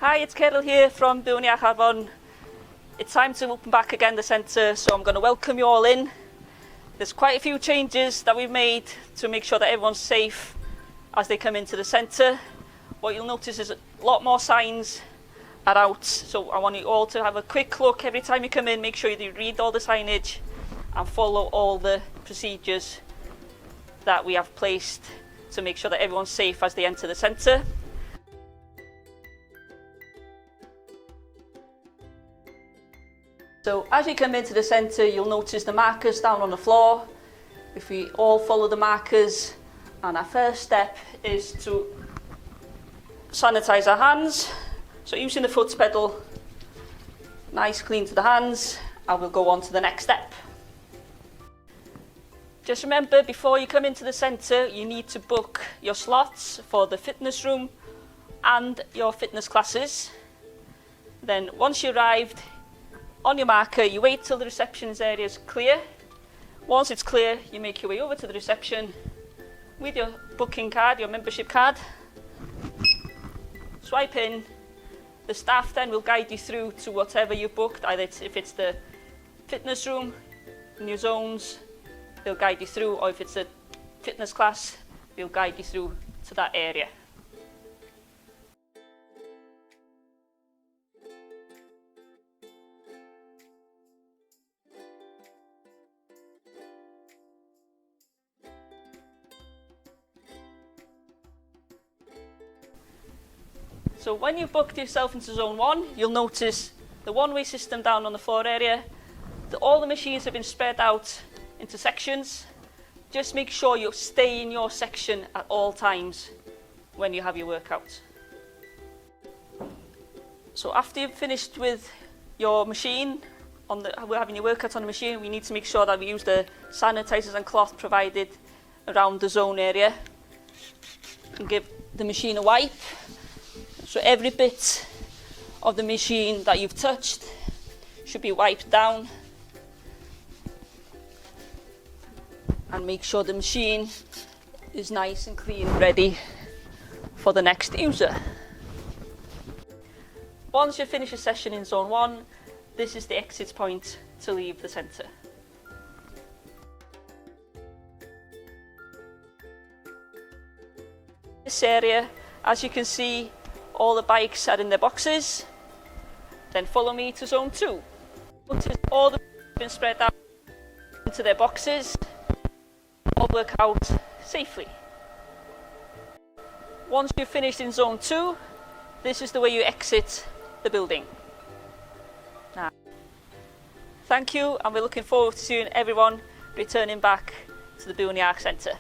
Hi, it's Ceryl here from Byw'n Iach Arfon. It's time to open back again the centre, so I'm going to welcome you all in. There's quite a few changes that we've made to make sure that everyone's safe as they come into the centre. What you'll notice is a lot more signs are out, so I want you all to have a quick look every time you come in. Make sure you read all the signage and follow all the procedures that we have placed to make sure that everyone's safe as they enter the centre. So as you come into the centre, you'll notice the markers down on the floor. If we all follow the markers, and our first step is to sanitise our hands. So using the foot pedal, nice clean to the hands, and we'll go on to the next step. Just remember, before you come into the centre, you need to book your slots for the fitness room and your fitness classes. Then once you arrived, on your marker, you wait till the reception's area is clear. Once it's clear, you make your way over to the reception with your booking card, your membership card. Swipe in. The staff then will guide you through to whatever you've booked, either if it's the fitness room in your zones, they'll guide you through, or if it's a fitness class, they'll guide you through to that area. So when you've booked yourself into zone 1, you'll notice the one-way system down on the floor area. All the machines have been spread out into sections. Just make sure you stay in your section at all times when you have your workout. So after you've finished with your machine, we're having your workout on the machine, we need to make sure that we use the sanitisers and cloth provided around the zone area. And give the machine a wipe. So every bit of the machine that you've touched should be wiped down. And make sure the machine is nice and clean, ready for the next user. Once you finish a session in zone 1, this is the exit point to leave the centre. This area, as you can see, all the bikes are in their boxes. Then follow me to zone 2. Notice all the bikes have been spread out into their boxes. All work out safely. Once you've finished in zone 2, this is the way you exit the building. Now, thank you, and we're looking forward to seeing everyone returning back to the Byw'n Iach Centre.